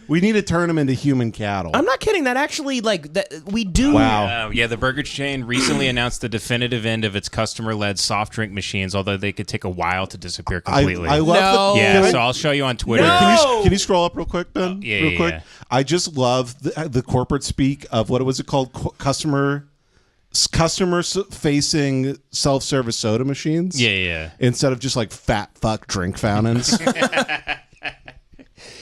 We need to turn them into human cattle. I'm not kidding. That actually, like, that we do. Wow. Yeah, the burger chain recently announced the definitive end of its customer-led soft drink machines, although they could take a while to disappear completely. I love so I'll show you on Twitter. No! Can you scroll up real quick, Ben? Real quick. Yeah. I just love the corporate speak of what was it called? Customer-facing self-service soda machines. Yeah. Instead of just like fat fuck drink fountains.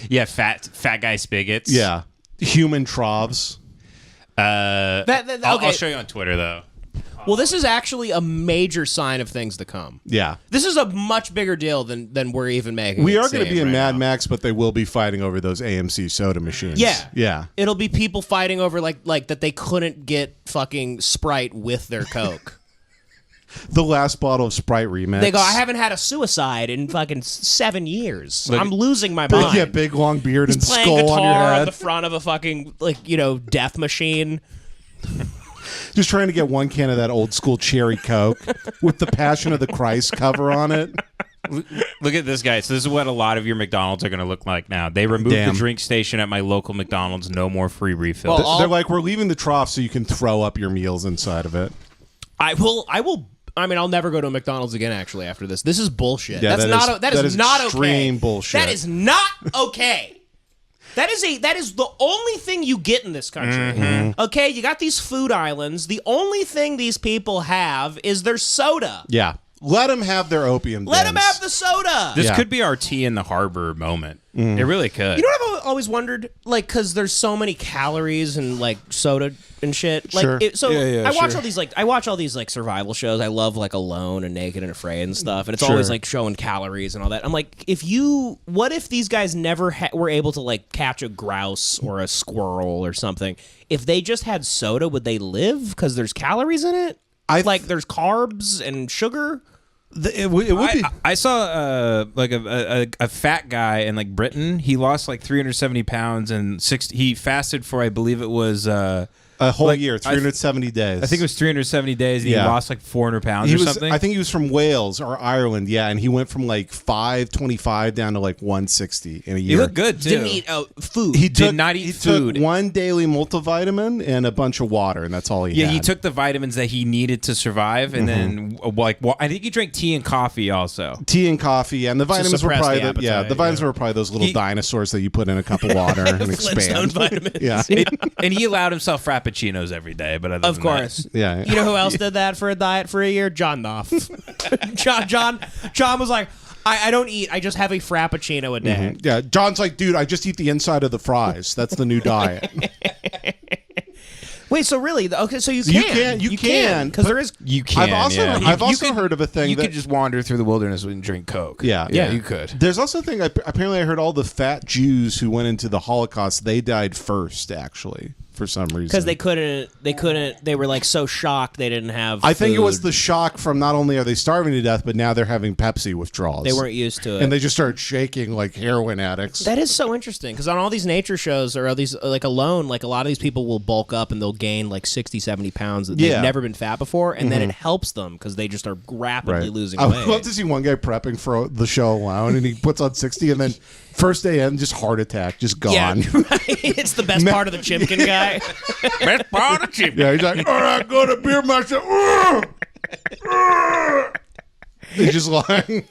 Yeah, fat guy spigots. Yeah. Human troughs. Okay. I'll show you on Twitter, though. Well, this is actually a major sign of things to come. Yeah. This is a much bigger deal than we're even making. We are going to be in Mad Max, but they will be fighting over those AMC soda machines. Yeah. It'll be people fighting over like that they couldn't get fucking Sprite with their Coke. The last bottle of Sprite remix. They go, I haven't had a suicide in fucking 7 years. I'm losing my mind. Yeah, big long beard and playing skull guitar on your head. on the front of a fucking death machine. Just trying to get one can of that old school cherry Coke with the Passion of the Christ cover on it. Look at this guy. So this is what a lot of your McDonald's are going to look like now. They removed the drink station at my local McDonald's. No more free refills. Well, They're like, we're leaving the trough so you can throw up your meals inside of it. I will. I mean, I'll never go to a McDonald's again. Actually, after this, this is bullshit. Yeah, that is not extreme okay. bullshit. That is not okay. That is the only thing you get in this country. Mm-hmm. Okay, you got these food islands. The only thing these people have is their soda. Yeah. Let them have their opium Let dens. them have the soda. This could be our tea in the harbor moment. It really could. You know what I've always wondered? Like, because there's so many calories and like soda and shit. Like, Sure. I watch all these like survival shows. I love like Alone and Naked and Afraid and stuff. And it's Sure. always like showing calories and all that. I'm like, what if these guys never were able to like catch a grouse or a squirrel or something? If they just had soda, would they live? Because there's calories in it. There's carbs and sugar. It would be. I saw like a fat guy in like Britain. He lost like 370 pounds and he fasted for, I believe it was a whole year, 370 days. I think it was 370 days, and he lost like 400 pounds something. I think he was from Wales or Ireland, and he went from like 525 down to like 160 in a year. He looked good, too. Didn't eat food. He did not eat food. Took one daily multivitamin and a bunch of water, and that's all he had. Yeah, he took the vitamins that he needed to survive, and then I think he drank tea and coffee also. Tea and coffee, and the vitamins were probably the vitamins were probably those little dinosaurs that you put in a cup of water and expand. Vitamins. Yeah. And he allowed himself frappuccinos every day, but other Of than course. that, Yeah. You know who else did that for a diet for a year? John Knopf. John was like, I don't eat. I just have a frappuccino a day. Yeah. John's like, dude, I just eat the inside of the fries. That's the new diet. Wait, so really? Okay, so you can. You can. Because there is. you can. I've also heard of a thing you that could just wander through the wilderness and drink Coke. Yeah, you could. There's also a thing. Apparently, I heard all the fat Jews who went into the Holocaust, they died first, actually, for some reason. Because they couldn't. They were like so shocked they didn't have. I think it was food. the shock from not only are they starving to death, but now they're having Pepsi withdrawals. They weren't used to it, and they just started shaking like heroin addicts. That is so interesting because on all these nature shows or all these like Alone, like a lot of these people will bulk up and they'll gain like 60, 70 pounds that they've never been fat before, and then it helps them because they just are rapidly losing weight. I would love to see one guy prepping for the show Alone, and he puts on 60, and then first day in, just heart attack, just gone. Yeah, it's the best part of the Chimkin guy. Best part of Chimkin. Yeah, he's like, all right, go to beer myself. He's just lying.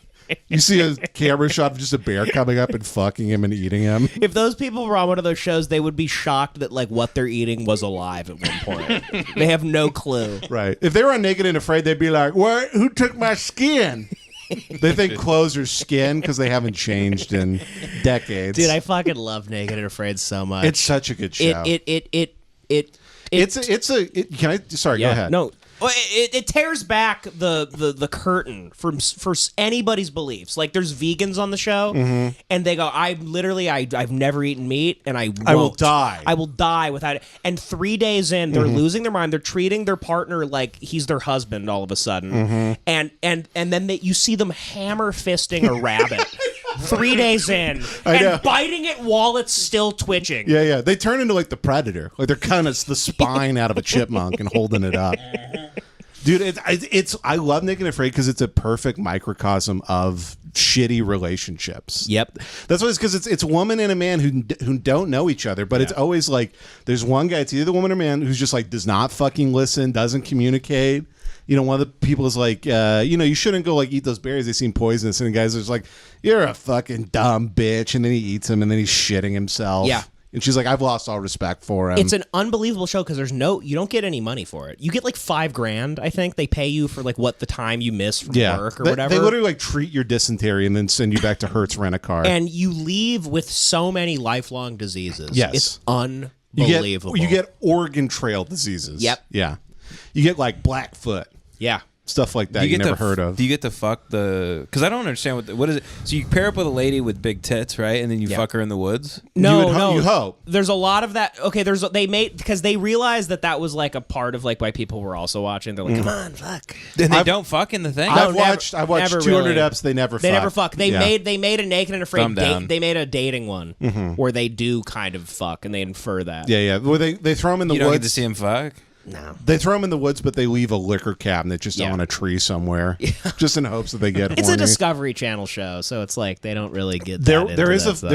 You see a camera shot of just a bear coming up and fucking him and eating him. If those people were on one of those shows, they would be shocked that like what they're eating was alive at one point. They have no clue. Right. If they were on Naked and Afraid, they'd be like, "What? Who took my skin?" They think clothes are skin because they haven't changed in decades. Dude, I fucking love Naked and Afraid so much. It's such a good show. Can I? Sorry, go ahead. No. It tears back the curtain for anybody's beliefs. Like there's vegans on the show, and they go, I've never eaten meat, and I will die. I will die without it. And 3 days in, they're losing their mind. They're treating their partner like he's their husband all of a sudden, and then you see them hammer fisting a rabbit. 3 days in, and biting it while it's still twitching. Yeah. They turn into like the Predator. Like they're kind of the spine out of a chipmunk and holding it up. Dude, I love Naked and Afraid because it's a perfect microcosm of shitty relationships. Yep. That's what it's because it's a woman and a man who don't know each other, but it's always like there's one guy, it's either the woman or man who's just like does not fucking listen, doesn't communicate. You know, one of the people is like, you shouldn't go like eat those berries, they seem poisonous, and the guy's just like, you're a fucking dumb bitch, and then he eats them and then he's shitting himself. Yeah. And she's like, I've lost all respect for him. It's an unbelievable show because you don't get any money for it. You get like $5,000, I think. They pay you for like what the time you miss from work or whatever. They literally like treat your dysentery and then send you back to Hertz Rent-A-Car. And you leave with so many lifelong diseases. Yes. It's unbelievable. You get Oregon Trail diseases. Yep. Yeah. You get like Blackfoot. Yeah. Stuff like that you never heard of. Do you get to fuck the... Because I don't understand what is it. So you pair up with a lady with big tits, right? And then you fuck her in the woods? No. You hope. There's a lot of that. Okay, because they realized that was like a part of like why people were also watching. They're like, come on, fuck. Then they don't fuck in the thing? I've watched 200 really. eps. They never fuck. They never fuck. They made a Naked and Afraid they made a dating one where they do kind of fuck and they infer that. Yeah. Where they throw them in the you woods. You don't get to see him fuck? No. They throw them in the woods, but they leave a liquor cabinet just on a tree somewhere, just in hopes that they get It's horny. a Discovery Channel show, so it's like they don't really get there that there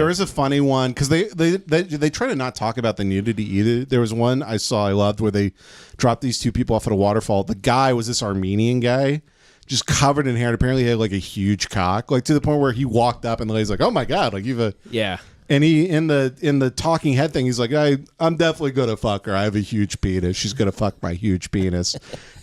is a funny one because they try to not talk about the nudity either. There was one I loved where they dropped these two people off at a waterfall. The guy was this Armenian guy, just covered in hair, and apparently he had like a huge cock, like to the point where he walked up and the lady's like, "Oh my god, like you've a yeah." And he in the talking head thing, he's like, I'm definitely gonna fuck her. I have a huge penis. She's gonna fuck my huge penis.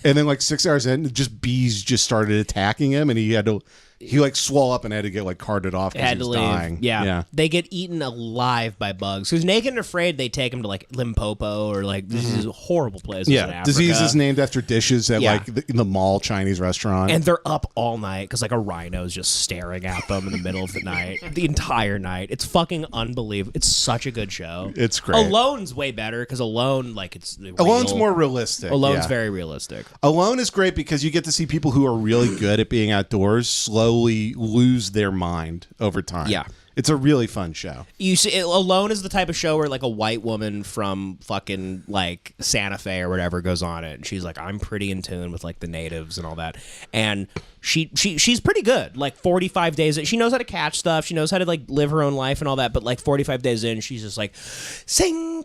And then like 6 hours in, just bees just started attacking him, and he like swole up and had to get like carted off because he was dying. Yeah. They get eaten alive by bugs. Because Naked and Afraid, they take them to like Limpopo or like these horrible places in Africa. Diseases named after dishes at like in the mall Chinese restaurant. And they're up all night because like a rhino's just staring at them in the middle of the night, the entire night. It's fucking unbelievable. It's such a good show. It's great. Alone's way better because Alone, like it's Alone's more realistic. Alone's very realistic. Alone is great because you get to see people who are really good at being outdoors slowly lose their mind over time. Yeah. It's a really fun show. You see, Alone is the type of show where like a white woman from fucking like Santa Fe or whatever goes on it, and she's like, I'm pretty in tune with like the natives and all that, and she's pretty good. Like 45 days in, she knows how to catch stuff, she knows how to like live her own life and all that, but like 45 days in, she's just like, sing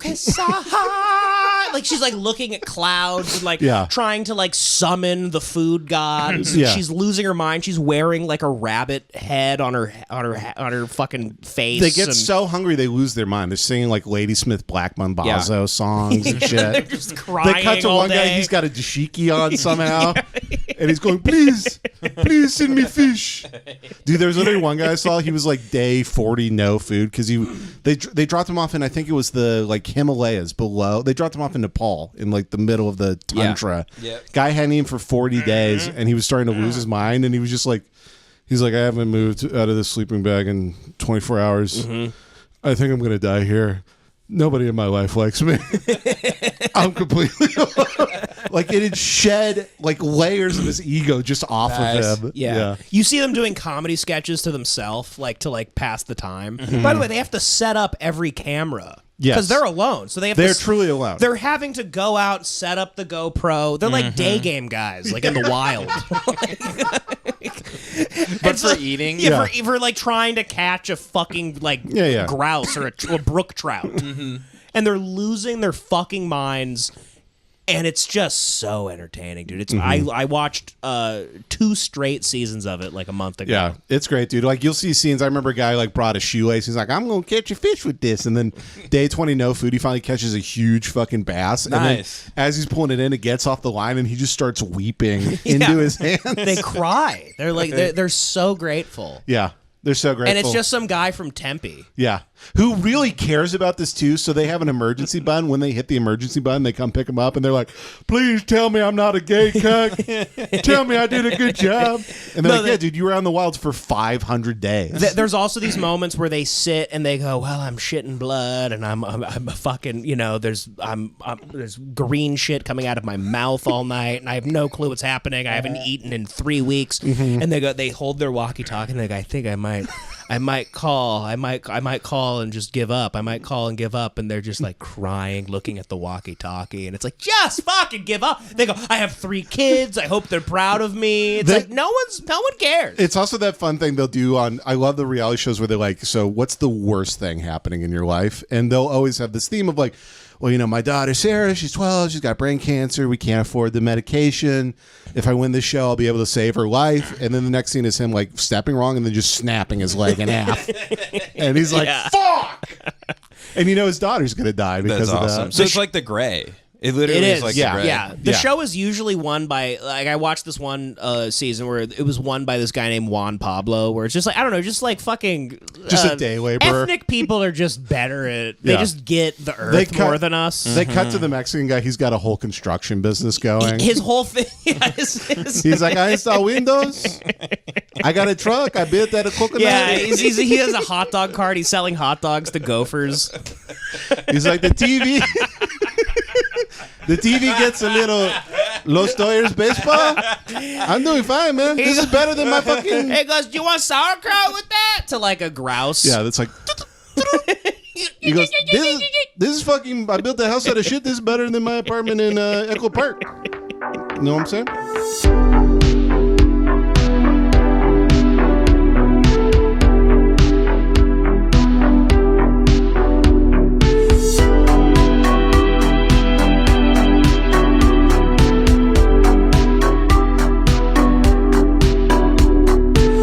like she's like looking at clouds and like trying to like summon the food gods. She's losing her mind. She's wearing like a rabbit head on her fucking face. They get so hungry they lose their mind. They're singing like Ladysmith Black Mambazo songs and shit. They're just crying. They cut to one guy, he's got a dashiki on somehow, and he's going, please send me fish. Dude, there was literally one guy I saw, he was like day 40 no food because they dropped him off in, I think it was the like Himalayas below. They dropped him off in Nepal in like the middle of the tundra. Guy hadn't eaten for 40 days and he was starting to lose his mind, and he was just like, he's like, I haven't moved out of this sleeping bag in 24 hours. I think I'm going to die here. Nobody in my life likes me. I'm completely alone. Like it had shed like layers of his ego just off of him. Yeah. You see them doing comedy sketches to themselves, like to like pass the time. By the way, they have to set up every camera. Because they're alone. So they're truly alone. They're having to go out, set up the GoPro. They're like day game guys, like in the wild. But for eating? For like trying to catch a fucking like grouse or a brook trout. And they're losing their fucking minds. And it's just so entertaining, dude. It's I watched 2 straight seasons of it like a month ago. Yeah, it's great, dude. Like you'll see scenes. I remember a guy like brought a shoelace. He's like, I'm gonna catch a fish with this, and then day 20 no food. He finally catches a huge fucking bass. Nice. And then as he's pulling it in, it gets off the line, and he just starts weeping into his hands. They cry. They're like they're so grateful. Yeah. They're so grateful. And it's just some guy from Tempe. Yeah. Who really cares about this too. So they have an emergency button. When they hit the emergency button, they come pick him up and they're like, please tell me I'm not a gay cuck. Tell me I did a good job. And they're like, yeah, dude, you were out in the wilds for 500 days. There's also these moments where they sit and they go, well, I'm shitting blood and I'm a fucking, you know, there's green shit coming out of my mouth all night and I have no clue what's happening. I haven't eaten in 3 weeks. And they hold their walkie-talkie and they go, I think I I might call and just give up. I might call and give up, and they're just like crying, looking at the walkie-talkie, and it's like, just fucking give up. They go, I have 3 kids. I hope they're proud of me. It's like no one cares. It's also that fun thing they'll do on. I love the reality shows where they're like, so what's the worst thing happening in your life? And they'll always have this theme of like, well, you know, my daughter Sarah, she's 12, she's got brain cancer, we can't afford the medication. If I win this show, I'll be able to save her life. And then the next scene is him like stepping wrong and then just snapping his leg in half. And he's like, fuck! And you know his daughter's gonna die because That's of awesome. that. So it's like The Gray. It literally is like yeah. The Gray. Yeah, the show is usually won by, like, I watched this one season where it was won by this guy named Juan Pablo, where it's just like, I don't know, just like fucking Just a day laborer. Ethnic people are just better at they just get the earth more than us. They cut to the Mexican guy. He's got a whole construction business going. His whole thing. He's like, I install windows. I got a truck. I built at a coconut. Yeah, he has a hot dog cart. He's selling hot dogs to gophers. He's like, the TV. The TV gets a little Los Doyers baseball. I'm doing fine, man. This is better than my fucking. He goes, do you want sauerkraut with that? To like a grouse. Yeah, that's like. He goes, this is fucking. I built the house out of shit. This is better than my apartment in Echo Park. You know what I'm saying?